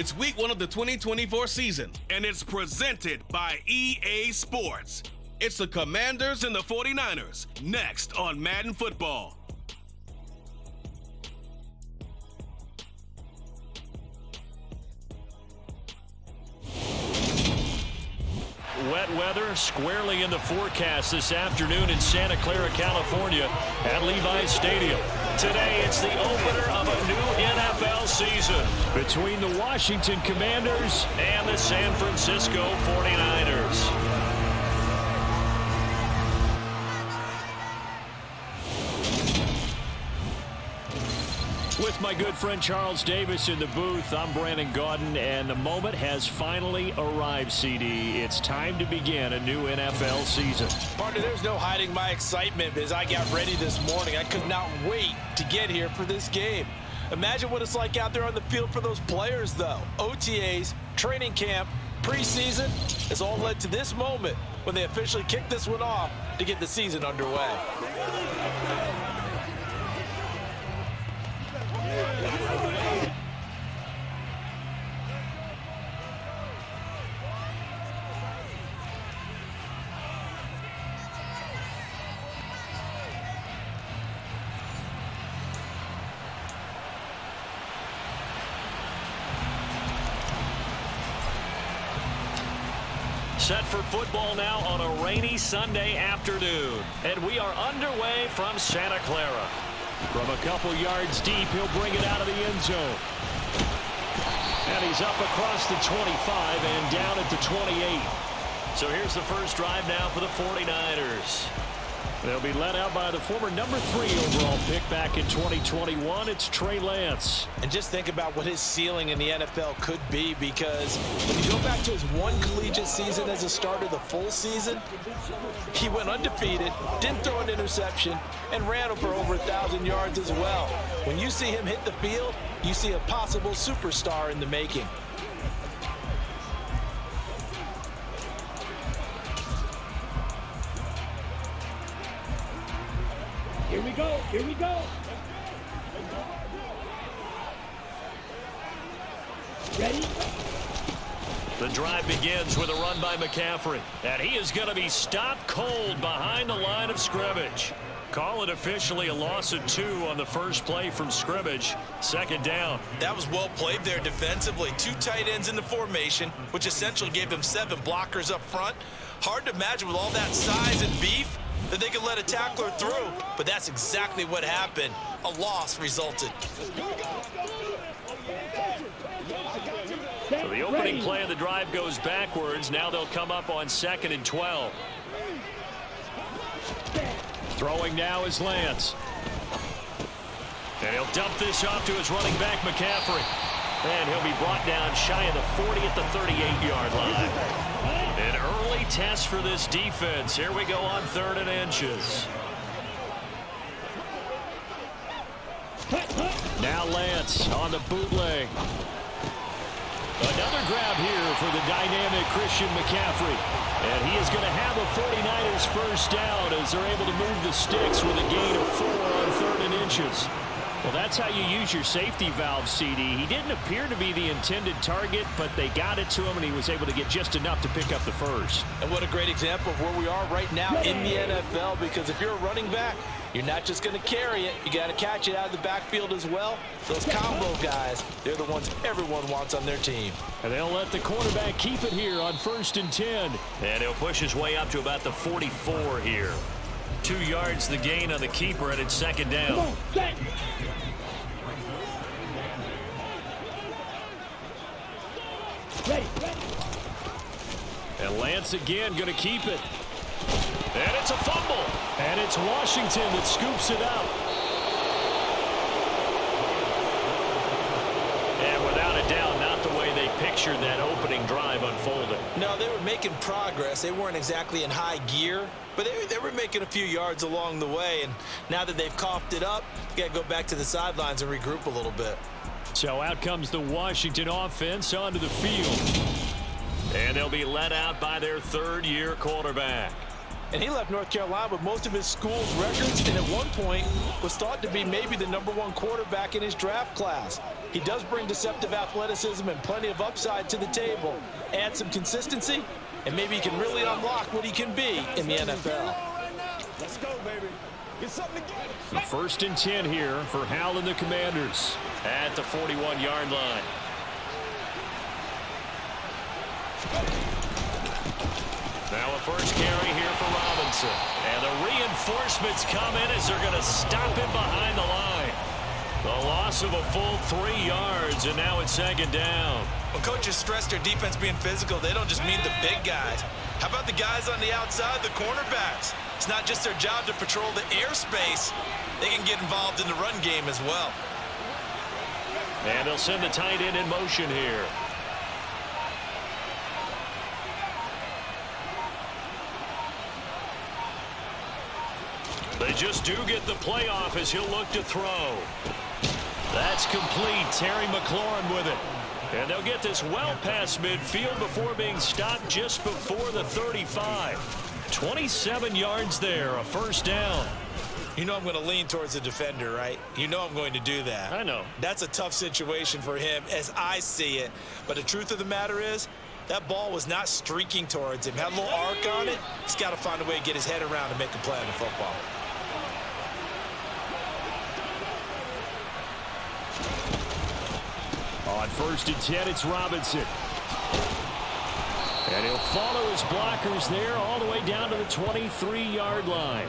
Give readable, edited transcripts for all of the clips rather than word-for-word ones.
It's week 1 of the 2024 season, and it's presented by EA Sports. It's the Commanders and the 49ers, next on Madden Football. Wet weather squarely in the forecast this afternoon in Santa Clara, California at Levi's Stadium. Today, it's the opener of a new NFL season between the Washington Commanders and the San Francisco 49ers. With my good friend Charles Davis in the booth, I'm Brandon Gaudin, and the moment has finally arrived, CD. It's time to begin a new NFL season. Partner, there's no hiding my excitement as I got ready this morning. I could not wait to get here for this game. Imagine what it's like out there on the field for those players, though. OTAs, training camp, preseason, it's all led to this moment when they officially kick this one off to get the season underway. Set for football now on a rainy Sunday afternoon. And we are underway from Santa Clara. From a couple yards deep, he'll bring it out of the end zone. And he's up across the 25 and down at the 28. So here's the first drive now for the 49ers. They'll be led out by the former number 3 overall pick back in 2021. It's Trey Lance. And just think about what his ceiling in the NFL could be, because when you go back to his one collegiate season as a starter, the full season, he went undefeated, didn't throw an interception, and ran for over 1,000 yards as well. When you see him hit the field, you see a possible superstar in the making. Here we go, here we go. Ready? The drive begins with a run by McCaffrey. And he is going to be stopped cold behind the line of scrimmage. Call it officially a loss of 2 on the first play from scrimmage. Second down. That was well played there defensively. 2 tight ends in the formation, which essentially gave them 7 blockers up front. Hard to imagine with all that size and beef that they could let a tackler through, but that's exactly what happened. A loss resulted. So the opening play of the drive goes backwards. Now they'll come up on 2nd and 12. Throwing now is Lance. And he'll dump this off to his running back, McCaffrey. And he'll be brought down shy of the 40 at the 38-yard line. An early test for this defense. Here we go on 3rd and inches. Now Lance on the bootleg. Another grab here for the dynamic Christian McCaffrey. And he is going to have a 49ers first down as they're able to move the sticks with a gain of 4 on 3rd and inches. Well, that's how you use your safety valve, CD. He didn't appear to be the intended target, but they got it to him, and he was able to get just enough to pick up the first. And what a great example of where we are right now in the NFL, because if you're a running back, you're not just going to carry it. You got to catch it out of the backfield as well. Those combo guys, they're the ones everyone wants on their team. And they'll let the quarterback keep it here on 1st and 10. And he'll push his way up to about the 44 here. 2 yards the gain on the keeper, and it's 2nd down. Ready. And Lance again going to keep it. And it's a fumble. And it's Washington that scoops it up. And without a doubt, not the way they pictured that opening drive unfolding. No, they were making progress. They weren't exactly in high gear, but they were making a few yards along the way. And now that they've coughed it up, you got to go back to the sidelines and regroup a little bit. So out comes the Washington offense onto the field. And they'll be let out by their 3rd-year quarterback. And he left North Carolina with most of his school's records, and at one point was thought to be maybe the #1 quarterback in his draft class. He does bring deceptive athleticism and plenty of upside to the table. Add some consistency, and maybe he can really unlock what he can be in the NFL. Let's go, baby. Get something to get. First and 10 here for Howell and the Commanders at the 41-yard line. Now a first carry here for Robinson. And the reinforcements come in as they're going to stop him behind the line. The loss of a full 3 yards, and now it's second down. When coaches stress their defense being physical, they don't just mean the big guys. How about the guys on the outside, the cornerbacks? It's not just their job to patrol the airspace. They can get involved in the run game as well. And they'll send the tight end in motion here. They just do get the playoff as he'll look to throw. That's complete. Terry McLaurin with it. And they'll get this well past midfield before being stopped just before the 35. 27 yards there, a first down. You know I'm going to lean towards the defender, right? You know I'm going to do that. I know. That's a tough situation for him as I see it. But the truth of the matter is, that ball was not streaking towards him. Had a little arc on it. He's got to find a way to get his head around and make a play on the football. On first and 10, it's Robinson. And he'll follow his blockers there all the way down to the 23-yard line.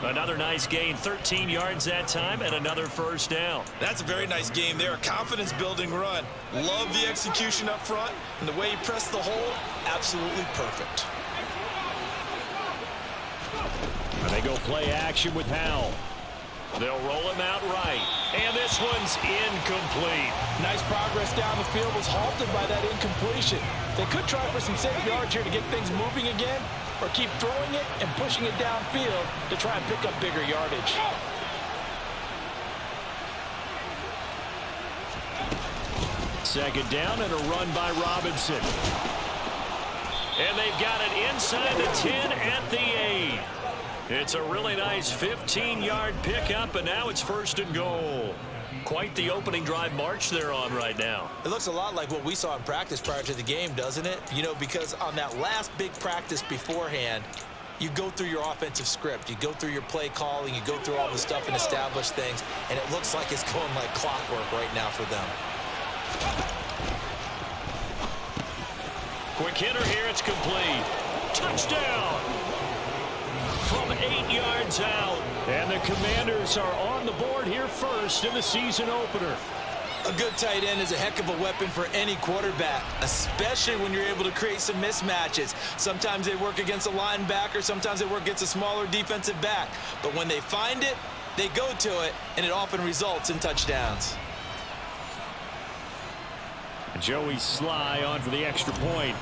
Another nice gain, 13 yards that time, and another first down. That's a very nice game there. A confidence-building run. Love the execution up front, and the way he pressed the hole, absolutely perfect. And they go play action with Howell. They'll roll him out right. And this one's incomplete. Nice progress down the field, was halted by that incompletion. They could try for some safe yards here to get things moving again, or keep throwing it and pushing it downfield to try and pick up bigger yardage. Second down and a run by Robinson. And they've got it inside the 10 at the 8. It's a really nice 15-yard pickup, and now it's first and goal. Quite the opening drive march they're on right now. It looks a lot like what we saw in practice prior to the game, doesn't it? You know, because on that last big practice beforehand, you go through your offensive script. You go through your play calling. You go through all the stuff and establish things, and it looks like it's going like clockwork right now for them. Quick hitter here. It's complete. Touchdown. From 8 yards out. And the Commanders are on the board here first in the season opener. A good tight end is a heck of a weapon for any quarterback, especially when you're able to create some mismatches. Sometimes they work against a linebacker, sometimes they work against a smaller defensive back. But when they find it, they go to it, and it often results in touchdowns. Joey Sly on for the extra point.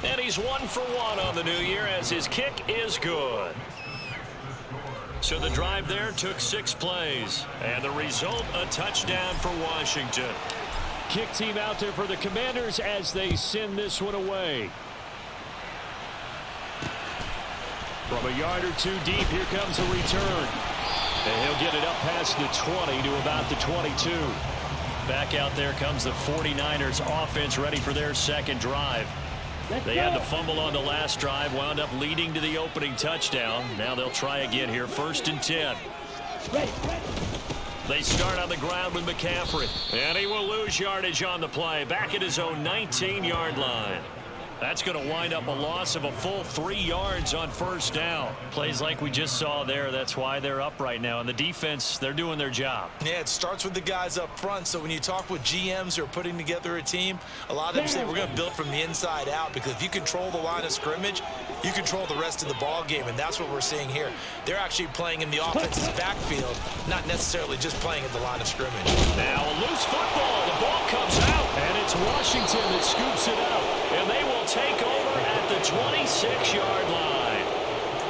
And he's 1 for 1 on the new year as his kick is good. So the drive there took 6 plays. And the result, a touchdown for Washington. Kick team out there for the Commanders as they send this one away. From a yard or two deep, here comes a return. And he'll get it up past the 20 to about the 22. Back out there comes the 49ers offense ready for their second drive. They had the fumble on the last drive, wound up leading to the opening touchdown. Now they'll try again here, first and 10. They start on the ground with McCaffrey. And he will lose yardage on the play, back at his own 19-yard line. That's going to wind up a loss of a full 3 yards on first down. Plays like we just saw there. That's why they're up right now. And the defense, they're doing their job. Yeah, it starts with the guys up front. So when you talk with GMs who are putting together a team, a lot of them say we're going to build from the inside out, because if you control the line of scrimmage, you control the rest of the ball game, and that's what we're seeing here. They're actually playing in the offense's backfield, not necessarily just playing at the line of scrimmage. Now a loose football. The ball comes out, and it's Washington that scoops it up. And they will take over at the 26-yard line.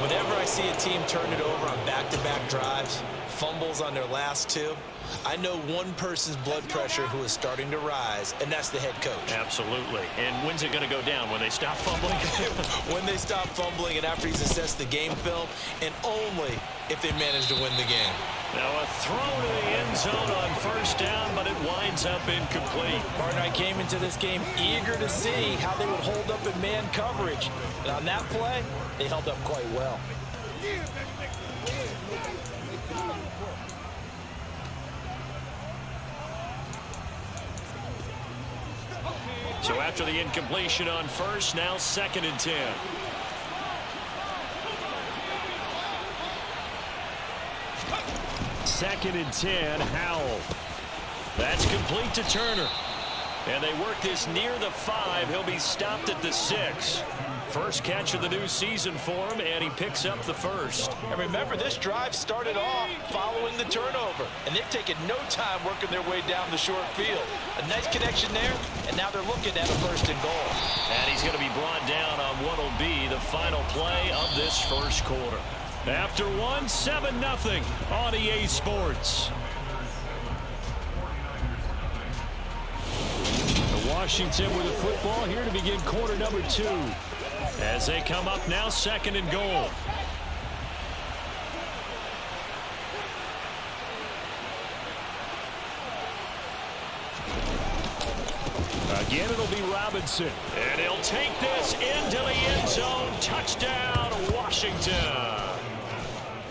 Whenever I see a team turn it over on back-to-back drives, fumbles on their last two, I know one person's blood pressure who is starting to rise, and that's the head coach. Absolutely. And when's it going to go down? When they stop fumbling? When they stop fumbling and after he's assessed the game film, and only if they manage to win the game. Now a throw to the end zone on first down, but it winds up incomplete. Martin, I came into this game eager to see how they would hold up in man coverage. And on that play, they held up quite well. So after the incompletion on first, now 2nd and 10. Second and 10, Howell. That's complete to Turner. And they work this near the 5. He'll be stopped at the 6. First catch of the new season for him, and he picks up the first. And remember, this drive started off following the turnover, and they've taken no time working their way down the short field. A nice connection there, and now they're looking at a 1st and goal. And he's going to be brought down on what will be the final play of this first quarter. After one, 7-0 on EA Sports. Washington with the football here to begin quarter number 2. As they come up now, 2nd and goal. Again, it'll be Robinson. And he'll take this into the end zone. Touchdown, Washington.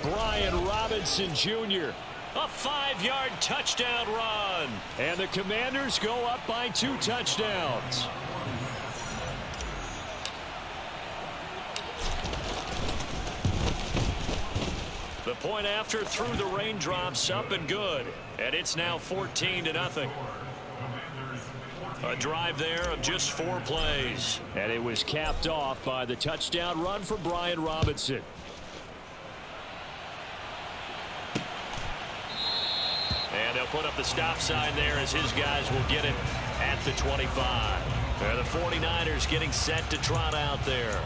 Brian Robinson Jr. A 5-yard touchdown run. And the Commanders go up by 2 touchdowns. The point after through the raindrops, up and good. And it's now 14-0. A drive there of just 4 plays. And it was capped off by the touchdown run for Brian Robinson. And they'll put up the stop sign there as his guys will get it at the 25. The 49ers getting set to trot out there.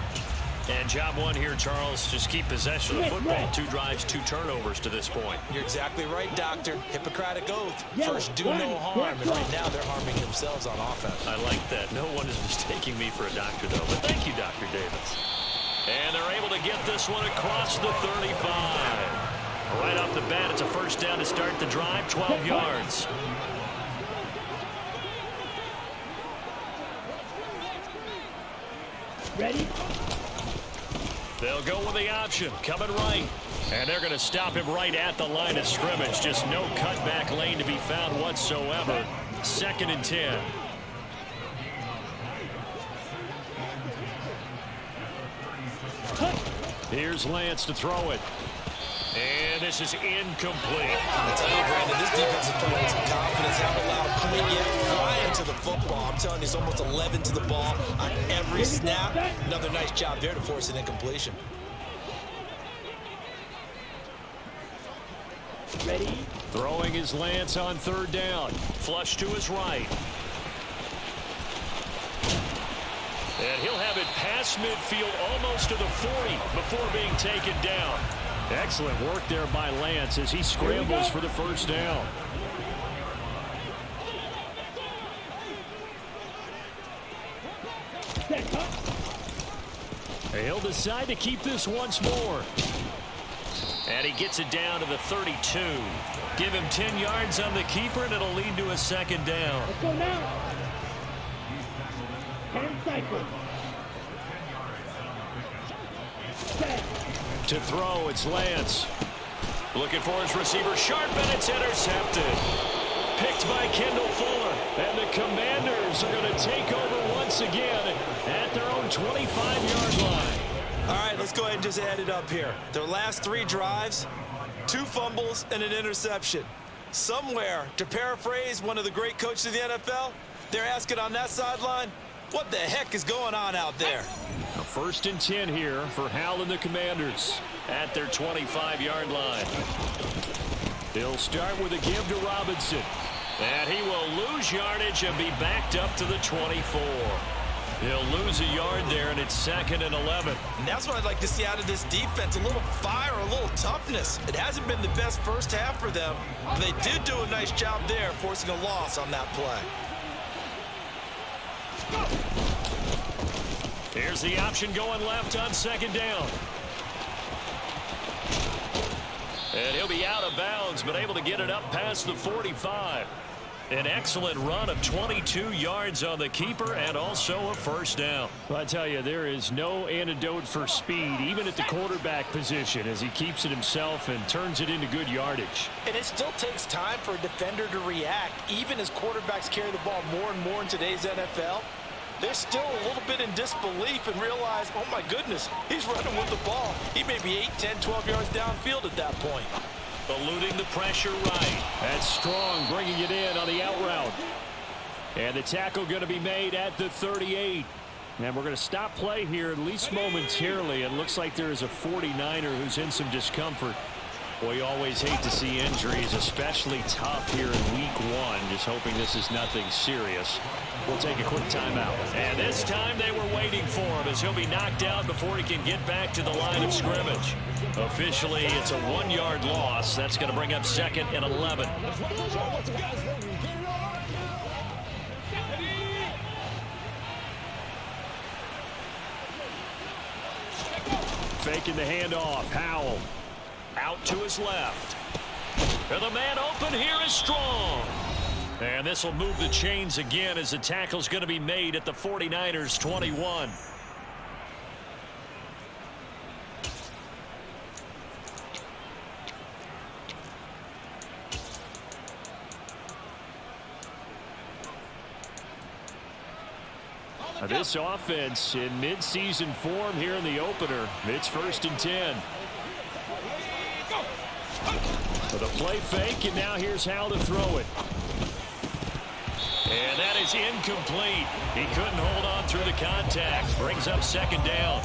And job one here, Charles, just keep possession of the football. 2 drives, 2 turnovers to this point. You're exactly right, Doctor. Hippocratic oath. First, do no harm. And right now, they're harming themselves on offense. I like that. No one is mistaking me for a doctor, though. But thank you, Dr. Davis. And they're able to get this one across the 35. Right off the bat, it's a first down to start the drive, 12 yards. Ready? They'll go with the option, coming right. And they're going to stop him right at the line of scrimmage. Just no cutback lane to be found whatsoever. 2nd and 10. Here's Lance to throw it. And this is incomplete. I tell you, Brandon, this defense is playing with some confidence. Haven't allowed a point yet. Flying to the football. I'm telling you, it's almost 11 to the ball on every snap. Another nice job there to force an incompletion. Ready? Throwing his Lance on 3rd down. Flush to his right. And he'll have it past midfield almost to the 40 before being taken down. Excellent work there by Lance as he scrambles for the first down. He'll decide to keep this once more. And he gets it down to the 32. Give him 10 yards on the keeper, and it'll lead to a 2nd down. Let's go now. 10 seconds. To throw, it's Lance. Looking for his receiver, sharp, and it's intercepted. Picked by Kendall Fuller. And the Commanders are going to take over once again at their own 25-yard line. All right, let's go ahead and just add it up here. Their last 3 drives, 2 fumbles and an interception. Somewhere, to paraphrase one of the great coaches of the NFL, they're asking on that sideline, what the heck is going on out there? A 1st and 10 here for Howell and the Commanders at their 25-yard line. They'll start with a give to Robinson. And he will lose yardage and be backed up to the 24. He'll lose a yard there, and it's 2nd and 11. And that's what I'd like to see out of this defense, a little fire, a little toughness. It hasn't been the best first half for them, but they did do a nice job there, forcing a loss on that play. Here's the option going left on 2nd down. And he'll be out of bounds, but able to get it up past the 45. An excellent run of 22 yards on the keeper and also a first down. Well, I tell you, there is no antidote for speed, even at the quarterback position, as he keeps it himself and turns it into good yardage. And it still takes time for a defender to react, even as quarterbacks carry the ball more and more in today's NFL. They're still a little bit in disbelief and realize, oh my goodness, he's running with the ball. He may be 8, 10, 12 yards downfield at that point. Eluding the pressure right. That's Strong bringing it in on the out route. And the tackle going to be made at the 38. And we're going to stop play here at least momentarily. It looks like there is a 49er who's in some discomfort. Boy, you always hate to see injuries, especially tough here in week 1. Just hoping this is nothing serious. We'll take a quick timeout. And this time they were waiting for him as he'll be knocked out before he can get back to the line of scrimmage. Officially, it's a 1-yard loss. That's going to bring up 2nd and 11. Faking the handoff. Howell out to his left. And the man open here is Strong. And this will move the chains again as the tackle's going to be made at the 49ers 21. This offense in midseason form here in the opener. It's 1st and 10. With a play fake, and now here's Howell to throw it. And that is incomplete. He couldn't hold on through the contact. Brings up 2nd down.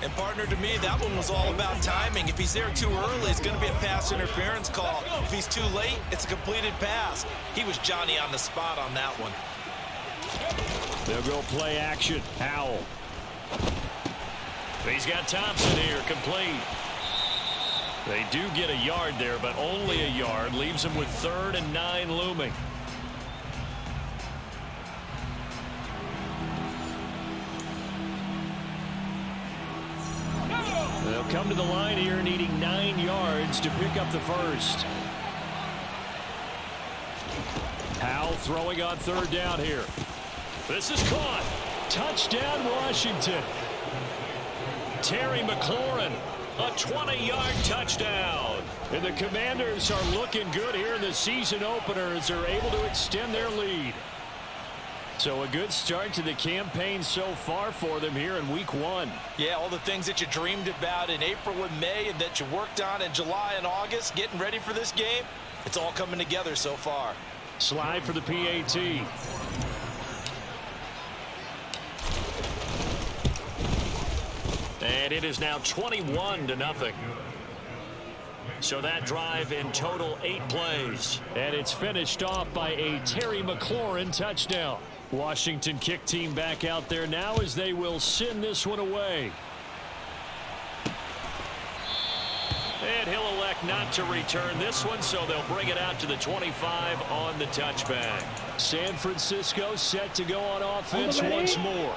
And partner, to me, that one was all about timing. If he's there too early, it's going to be a pass interference call. If he's too late, it's a completed pass. He was Johnny on the spot on that one. They'll go play action. Howell. He's got Thompson here, complete. They do get a yard there, but only a yard. Leaves them with 3rd and 9 looming. They'll come to the line here needing 9 yards to pick up the first. Howell throwing on 3rd down here. This is caught. Touchdown, Washington. Terry McLaurin, a 20-yard touchdown. And the Commanders are looking good here in the season opener as they're able to extend their lead. So a good start to the campaign so far for them here in week 1. Yeah, all the things that you dreamed about in April and May and that you worked on in July and August, getting ready for this game, it's all coming together so far. Slide for the PAT. And it is now 21-0. So that drive in total 8 plays. And it's finished off by a Terry McLaurin touchdown. Washington kick team back out there now as they will send this one away. And he'll elect not to return this one, so they'll bring it out to the 25 on the touchback. San Francisco set to go on offense once more.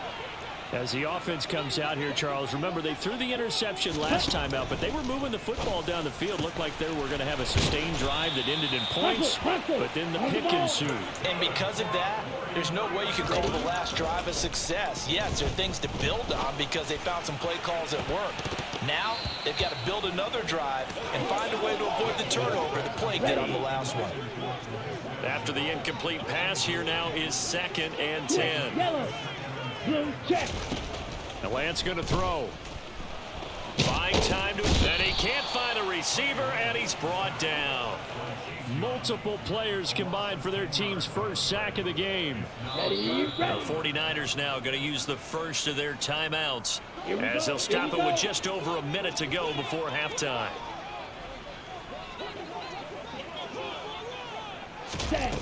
As the offense comes out here, Charles, remember they threw the interception last time out, but they were moving the football down the field. Looked like they were going to have a sustained drive that ended in points, but then the pick ensued. And because of that, there's no way you can call the last drive a success. Yes, there are things to build on because they found some play calls that worked. Now, they've got to build another drive and find a way to avoid the turnover the play did on the last one. After the incomplete pass, here now is 2nd and 10. Yellow. Blue check. Now Lance going to throw. Buying time to, and he can't find a receiver, and he's brought down. Multiple players combined for their team's first sack of the game. Ready, The ready. 49ers now going to use the first of their timeouts as they'll stop it with just over a minute to go before halftime. Set.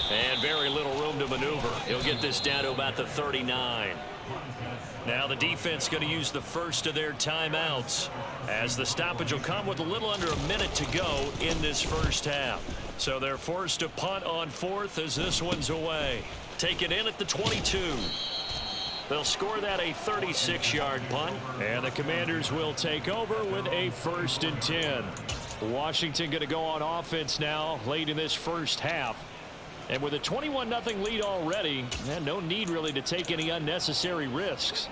And very very little room to maneuver. He'll get this down to about the 39. Now the defense going to use the first of their timeouts, as the stoppage will come with a little under a minute to go in this first half. So they're forced to punt on fourth as this one's away. Take it in at the 22. They'll score that a 36-yard punt, and the Commanders will take over with a 1st and 10. Washington going to go on offense now late in this first half. And with a 21-0 lead already, no need really to take any unnecessary risks.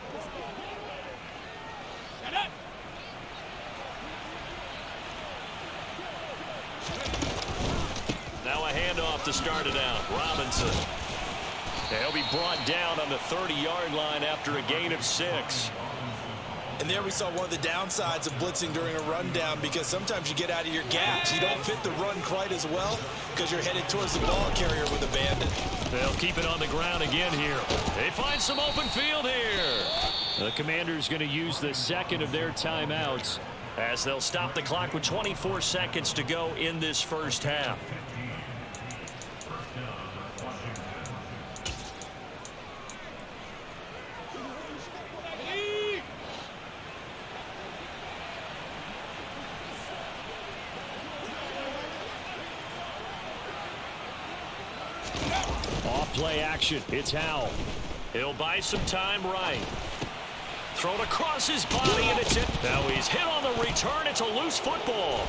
Now a handoff to start it out. Robinson. He'll be brought down on the 30-yard line after a gain of 6. And there we saw one of the downsides of blitzing during a rundown, because sometimes you get out of your gaps. You don't fit the run quite as well because you're headed towards the ball carrier with a bandit. They'll keep it on the ground again here. They find some open field here. The Commanders going to use the second of their timeouts as they'll stop the clock with 24 seconds to go in this first half. Play action. It's Howell. He'll buy some time right. Thrown across his body, and it's it. Now he's hit on the return. It's a loose football.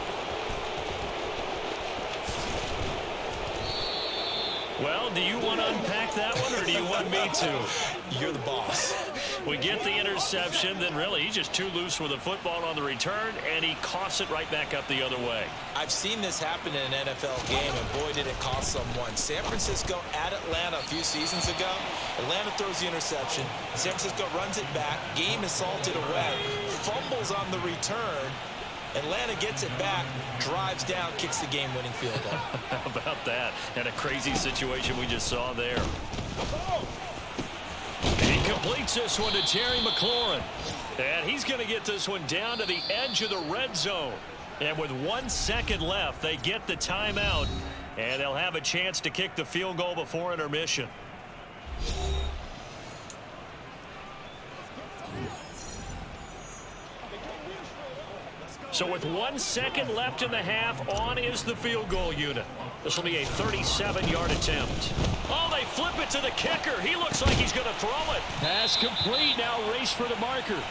Well, do you want to unpack that one, or do you want me to? You're the boss. We get the interception, then really he's just too loose with the football on the return, and he coughs it right back up the other way. I've seen this happen in an NFL game, and boy, did it cost someone. San Francisco at Atlanta a few seasons ago. Atlanta throws the interception. San Francisco runs it back. Game is salted away. Fumbles on the return. Atlanta gets it back, drives down, kicks the game-winning field goal. How about that? And a crazy situation we just saw there. He completes this one to Terry McLaurin. And he's going to get this one down to the edge of the red zone. And with 1 second left, they get the timeout. And they'll have a chance to kick the field goal before intermission. So with 1 second left in the half, on is the field goal unit. This will be a 37-yard attempt. Oh, they flip it to the kicker. He looks like he's going to throw it. Pass complete. Now race for the marker.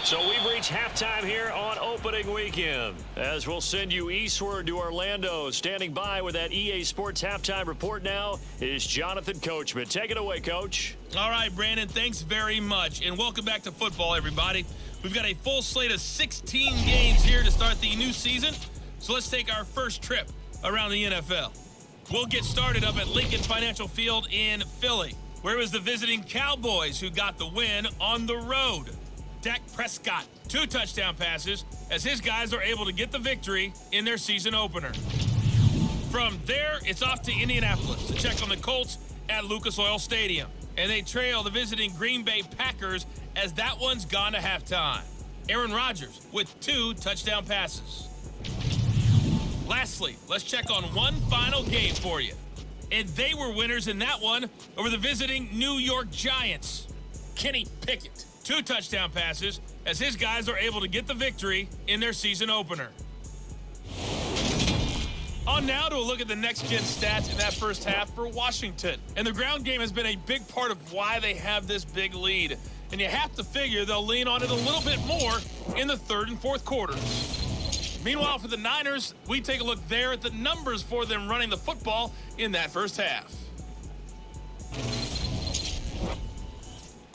So we've reached halftime here on opening weekend, as we'll send you eastward to Orlando. Standing by with that EA Sports halftime report now is Jonathan Coachman. Take it away, Coach. All right, Brandon, thanks very much. And welcome back to football, everybody. We've got a full slate of 16 games here to start the new season. So let's take our first trip around the NFL. We'll get started up at Lincoln Financial Field in Philly, where it was the visiting Cowboys who got the win on the road. Dak Prescott, 2 touchdown passes, as his guys are able to get the victory in their season opener. From there, it's off to Indianapolis to check on the Colts at Lucas Oil Stadium. And they trail the visiting Green Bay Packers as that one's gone to halftime. Aaron Rodgers with 2 touchdown passes. Lastly, let's check on one final game for you. And they were winners in that one over the visiting New York Giants. Kenny Pickett, 2 touchdown passes, as his guys are able to get the victory in their season opener. On now to a look at the next-gen stats in that first half for Washington. And the ground game has been a big part of why they have this big lead. And you have to figure they'll lean on it a little bit more in the third and fourth quarters. Meanwhile, for the Niners, we take a look there at the numbers for them running the football in that first half.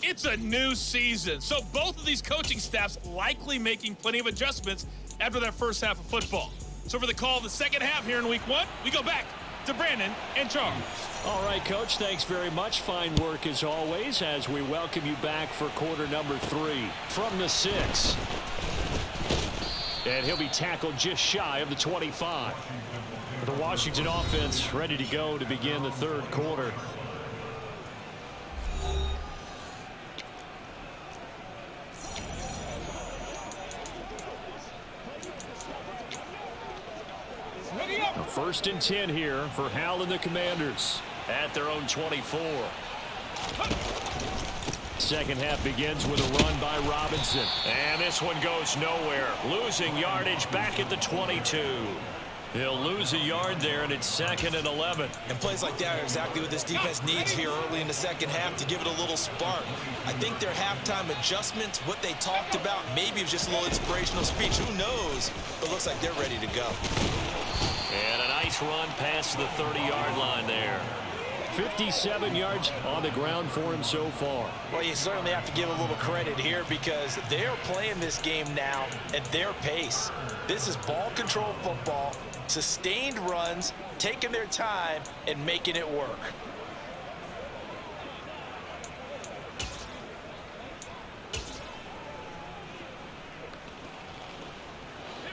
It's a new season, so both of these coaching staffs likely making plenty of adjustments after that first half of football. So for the call of the second half here in week 1, we go back to Brandon and Charles. All right, Coach, thanks very much. Fine work as always as we welcome you back for quarter number 3 from the 6. And he'll be tackled just shy of the 25. The Washington offense ready to go to begin the third quarter. First and 10 here for Howell and the Commanders at their own 24. Second half begins with a run by Robinson. And this one goes nowhere. Losing yardage back at the 22. He'll lose a yard there, and it's 2nd and 11. And plays like that are exactly what this defense needs here early in the second half to give it a little spark. I think their halftime adjustments, what they talked about, maybe it was just a little inspirational speech. Who knows? But it looks like they're ready to go. And a nice run past the 30-yard line there. 57 yards on the ground for him so far. Well, you certainly have to give a little credit here because they're playing this game now at their pace. This is ball control football, sustained runs, taking their time, and making it work.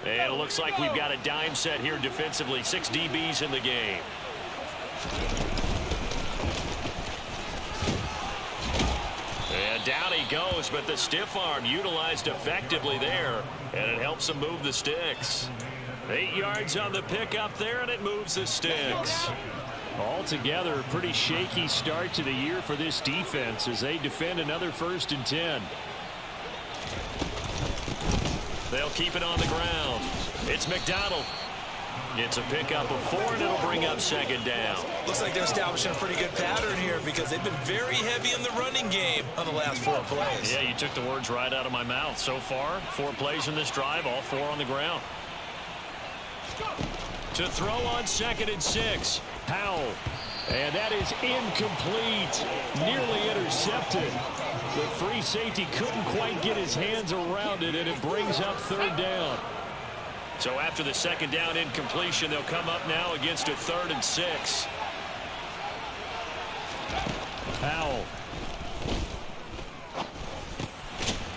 And it looks like we've got a dime set here defensively. 6 DBs in the game. And down he goes, but the stiff arm utilized effectively there, and it helps him move the sticks. 8 yards on the pickup there, and it moves the sticks. Altogether, a pretty shaky start to the year for this defense as they defend another 1st and 10. They'll keep it on the ground. It's McDonald. It's a pickup of 4, and it'll bring up 2nd down. Looks like they're establishing a pretty good pattern here because they've been very heavy in the running game on the last 4 plays. Yeah, you took the words right out of my mouth. So far, 4 plays in this drive, all 4 on the ground. To throw on 2nd and 6. Howell. And that is incomplete. Nearly intercepted. The free safety couldn't quite get his hands around it, and it brings up 3rd down. So after the 2nd down incompletion, they'll come up now against a 3rd and 6. Howell.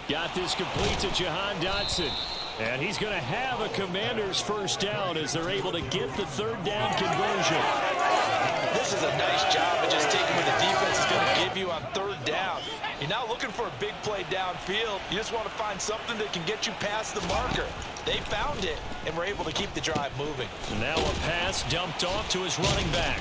Got this complete to Jahan Dotson. And he's going to have a Commander's 1st down as they're able to get the 3rd down conversion. This is a nice job of just taking what the defense is going to give you on 3rd down. You're not looking for a big play downfield. You just want to find something that can get you past the marker. They found it, and were able to keep the drive moving. Now a pass dumped off to his running back.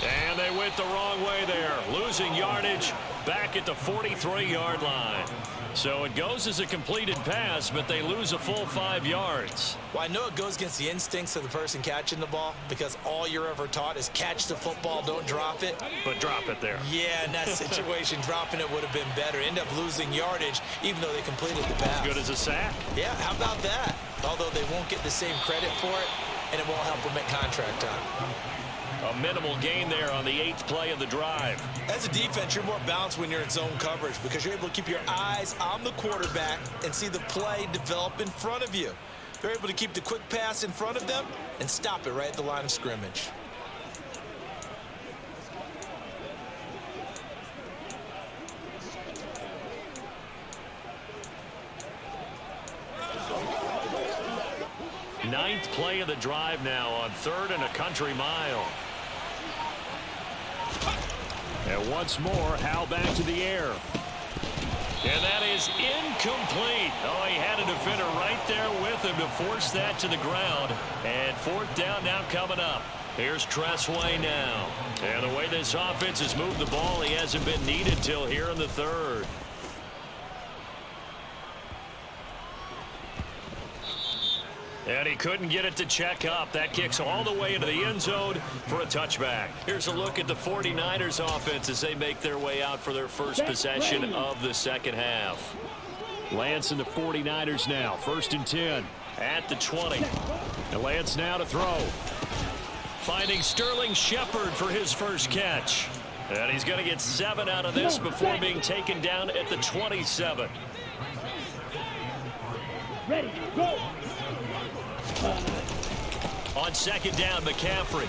And they went the wrong way there, losing yardage back at the 43-yard line. So it goes as a completed pass, but they lose a full 5 yards. Well, I know it goes against the instincts of the person catching the ball because all you're ever taught is catch the football, don't drop it. But drop it there. Yeah, in that situation, dropping it would have been better. End up losing yardage, even though they completed the pass. Good as a sack. Yeah, how about that? Although they won't get the same credit for it, and it won't help them at contract time. A minimal gain there on the 8th play of the drive. As a defense, you're more balanced when you're in zone coverage because you're able to keep your eyes on the quarterback and see the play develop in front of you. They're able to keep the quick pass in front of them and stop it right at the line of scrimmage. Ninth play of the drive now on 3rd and a country mile. And once more, Howell back to the air. And that is incomplete. Oh, he had a defender right there with him to force that to the ground. And 4th down now coming up. Here's Tressway now. And the way this offense has moved the ball, he hasn't been needed till here in the 3rd. And he couldn't get it to check up. That kicks all the way into the end zone for a touchback. Here's a look at the 49ers offense as they make their way out for their first possession of the 2nd half. Lance and the 49ers now. 1st and 10 at the 20. And Lance now to throw. Finding Sterling Shepard for his first catch. And he's going to get 7 out of this before being taken down at the 27. Ready, go. On 2nd down, McCaffrey.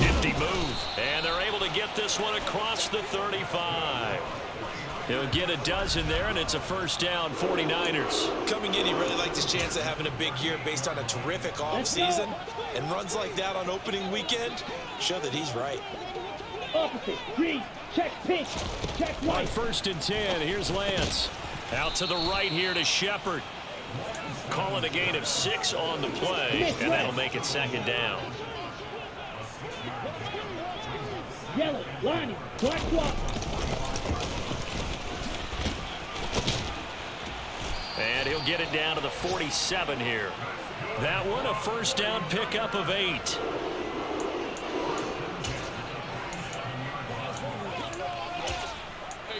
Nifty move. And they're able to get this one across the 35. He'll get a dozen there, and it's a 1st down, 49ers. Coming in, he really liked his chance of having a big year based on a terrific offseason. And runs like that on opening weekend show that he's right. Opposite, green, check pink, check white. On 1st and 10, here's Lance. Out to the right here to Shepard. Calling a gain of 6 on the play, and that'll make it 2nd down. Yellow, lining, black block. And he'll get it down to the 47 here. That one, a first down pickup of 8.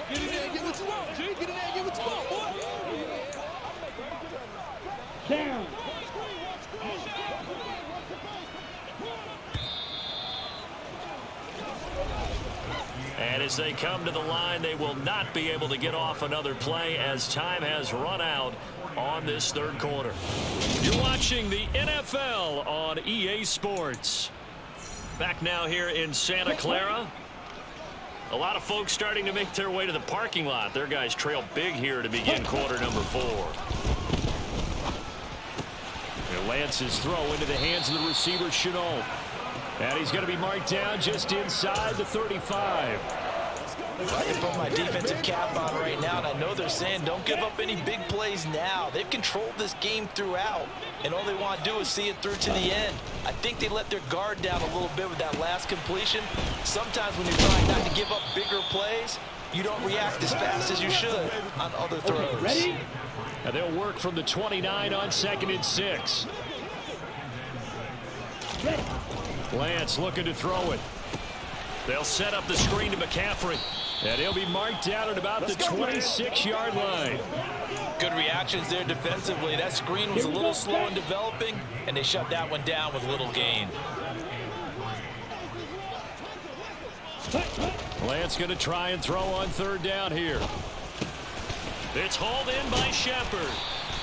Get in there and get what you want, G. Get in there and get what you want, boy. Down. And as they come to the line, they will not be able to get off another play as time has run out on this third quarter. You're watching the NFL on EA Sports. Back now here in Santa Clara. A lot of folks starting to make their way to the parking lot. Their guys trail big here to begin quarter number 4. And Lance's throw into the hands of the receiver, Chenault. And he's going to be marked down just inside the 35. I can put my defensive cap on right now, and I know they're saying don't give up any big plays now. They've controlled this game throughout, and all they want to do is see it through to the end. I think they let their guard down a little bit with that last completion. Sometimes when you're trying not to give up bigger plays, you don't react as fast as you should on other throws. Ready? And they'll work from the 29 on 2nd and 6. Ready. Lance looking to throw it. They'll set up the screen to McCaffrey. And he'll be marked down at about the 26-yard line. Good reactions there defensively. That screen was a little slow in developing, and they shut that one down with little gain. Lance going to try and throw on 3rd down here. It's hauled in by Shepard.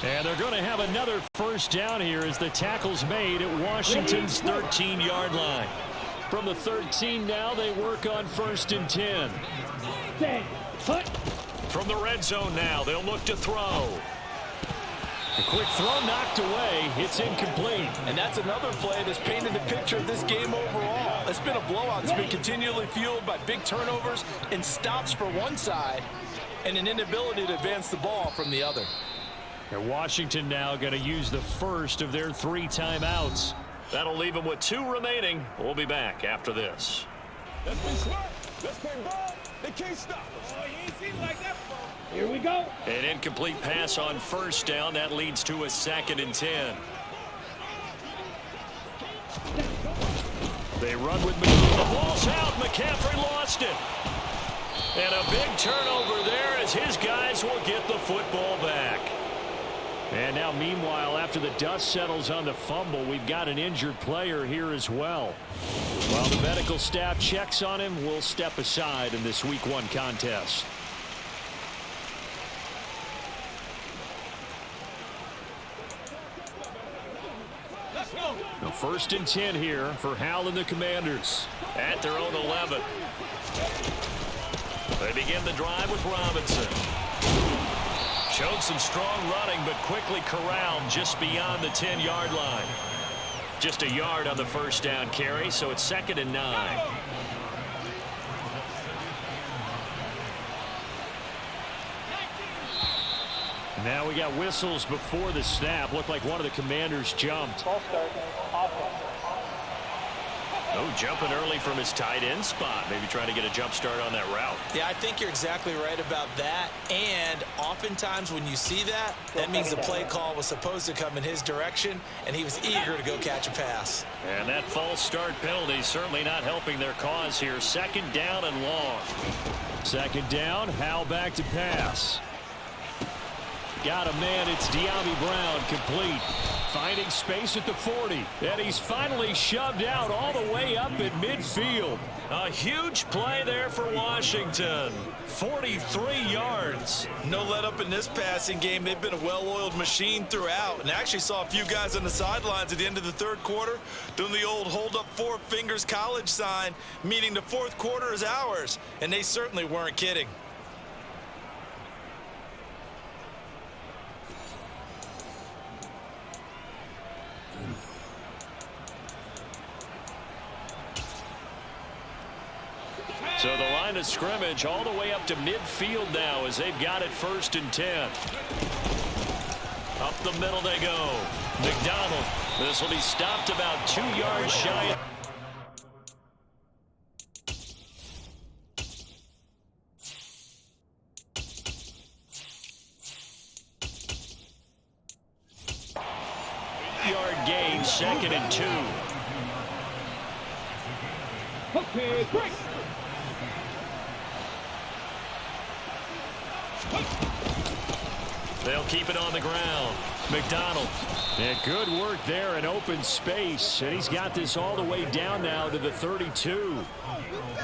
And they're going to have another first down here as the tackle's made at Washington's 13-yard line. From the 13 now, they work on 1st and 10. From the red zone now, they'll look to throw. A quick throw knocked away. It's incomplete. And that's another play that's painted the picture of this game overall. It's been a blowout. It's been continually fueled by big turnovers and stops for one side and an inability to advance the ball from the other. And Washington now going to use the first of their 3 timeouts. That'll leave them with 2 remaining. We'll be back after this. Let's be smart. Let's play ball. They can't stop us. Oh, you ain't seen it like that before. Here we go. An incomplete pass on 1st down. That leads to a 2nd and 10. They run with McCaffrey. The ball's out. McCaffrey lost it. And a big turnover there as his guys will get the football back. And now, meanwhile, after the dust settles on the fumble, we've got an injured player here as well. While the medical staff checks on him, we'll step aside in this Week 1 contest. Now 1st and 10 here for Howell and the Commanders at their own 11. They begin the drive with Robinson. Showed some strong running, but quickly corralled just beyond the 10-yard line. Just a yard on the first down carry, so it's 2nd and 9. Now we got whistles before the snap. Looked like one of the Commanders jumped. Oh, jumping early from his tight end spot. Maybe trying to get a jump start on that route. Yeah, I think you're exactly right about that. And oftentimes when you see that, that means the play call was supposed to come in his direction, and he was eager to go catch a pass. And that false start penalty certainly not helping their cause here. 2nd down and long. 2nd down, Howell back to pass. Got a man, it's De'Ami Brown, complete. Finding space at the 40. And he's finally shoved out all the way up at midfield. A huge play there for Washington. 43 yards. No let up in this passing game. They've been a well-oiled machine throughout. And I actually saw a few guys on the sidelines at the end of the 3rd quarter doing the old hold up 4 fingers college sign, meaning the 4th quarter is ours. And they certainly weren't kidding. So the line of scrimmage all the way up to midfield now as they've got it 1st and 10. Up the middle they go. McDonald. This will be stopped about 2 yards shy. brings 2nd and 2. Okay, break. They'll keep it on the ground. McDonald. And good work there in open space. And he's got this all the way down now to the 32.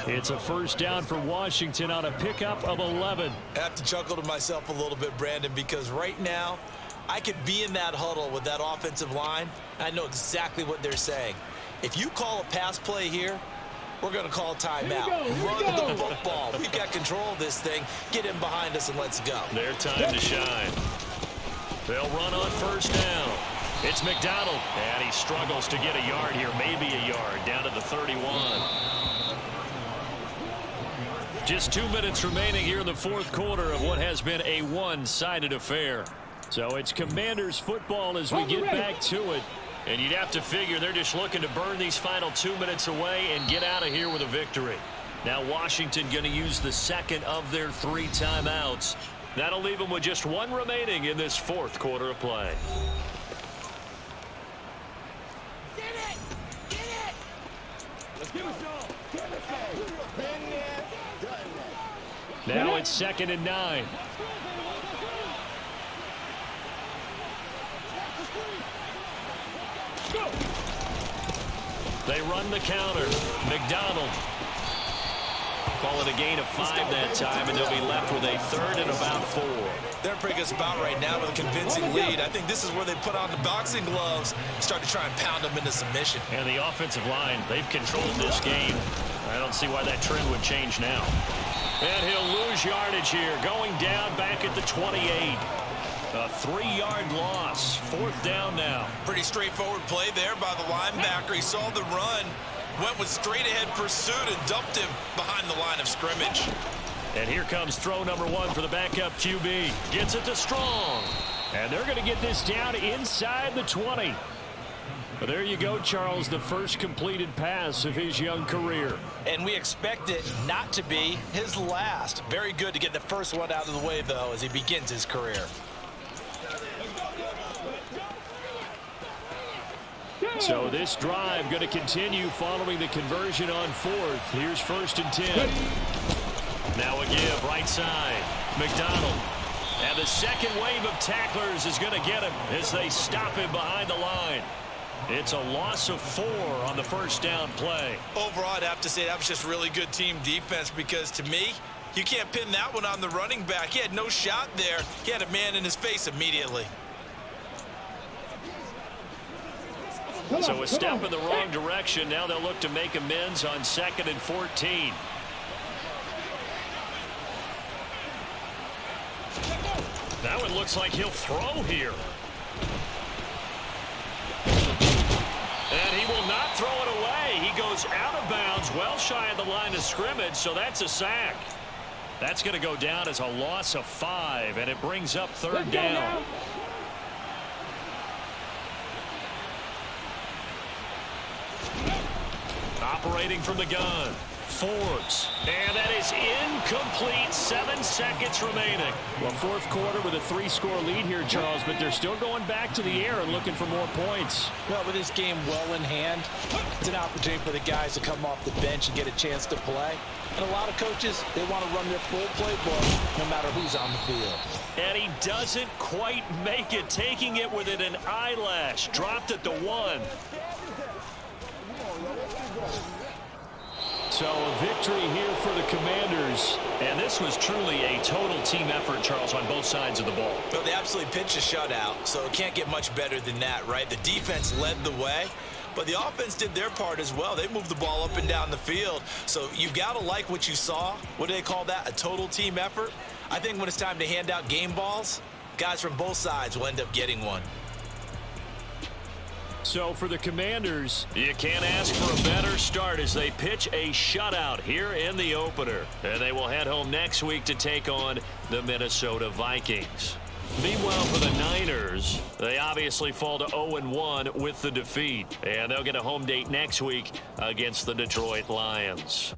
It's a first down for Washington on a pickup of 11. I have to chuckle to myself a little bit, Brandon, because right now I could be in that huddle with that offensive line. I know exactly what they're saying. If you call a pass play here, we're going to call timeout. Run the football. We've got control of this thing. Get in behind us and let's go. Their time to shine. They'll run on first down. It's McDonald. And he struggles to get a yard here. Maybe a yard down to the 31. Just 2 minutes remaining here in the fourth quarter of what has been a one-sided affair. So it's Commanders football as we get back to it. And you'd have to figure they're just looking to burn these final 2 minutes away and get out of here with a victory. Now Washington going to use the second of their 3 timeouts. That'll leave them with just 1 remaining in this fourth quarter of play. Get it! Get it! Let's give it some. Give it some. Been there, done that. Now it's 2nd and 9. They run the counter. McDonald. Call it a gain of 5 that time, and they'll be left with a 3rd and about 4. They're in a pretty good spot right now with a convincing lead. I think this is where they put on the boxing gloves, start to try and pound them into submission. And the offensive line, they've controlled this game. I don't see why that trend would change now. And he'll lose yardage here, going down back at the 28. A 3-yard loss. 4th down now. Pretty straightforward play there by the linebacker. He saw the run, went with straight-ahead pursuit, and dumped him behind the line of scrimmage. And here comes throw number 1 for the backup QB. Gets it to Strong. And they're going to get this down inside the 20. But there you go, Charles, the first completed pass of his young career. And we expect it not to be his last. Very good to get the first one out of the way, though, as he begins his career. So this drive going to continue following the conversion on 4th. Here's 1st and 10. Now a give right side. McDonald. And the second wave of tacklers is going to get him as they stop him behind the line. It's a loss of 4 on the first down play. Overall, I'd have to say that was just really good team defense, because to me, you can't pin that one on the running back. He had no shot there. He had a man in his face immediately. So a step in the wrong direction. Now they'll look to make amends on 2nd and 14. That one looks like he'll throw here. And he will not throw it away. He goes out of bounds, well shy of the line of scrimmage, so that's a sack. That's going to go down as a loss of 5, and it brings up 3rd down. Operating from the gun. Forbes. And that is incomplete. 7 seconds remaining. Well, fourth quarter with a 3-score lead here, Charles, but they're still going back to the air and looking for more points. Well, with this game well in hand, it's an opportunity for the guys to come off the bench and get a chance to play. And a lot of coaches, they want to run their full playbook no matter who's on the field. And he doesn't quite make it, taking it within an eyelash. Dropped at the 1. So a victory here for the Commanders. And this was truly a total team effort, Charles, on both sides of the ball. Well, they absolutely pitched a shutout, so it can't get much better than that, right? The defense led the way, but the offense did their part as well. They moved the ball up and down the field. So you've got to like what you saw. What do they call that? A total team effort? I think when it's time to hand out game balls, guys from both sides will end up getting one. So for the Commanders, you can't ask for a better start as they pitch a shutout here in the opener. And they will head home next week to take on the Minnesota Vikings. Meanwhile, for the Niners, they obviously fall to 0-1 with the defeat. And they'll get a home date next week against the Detroit Lions.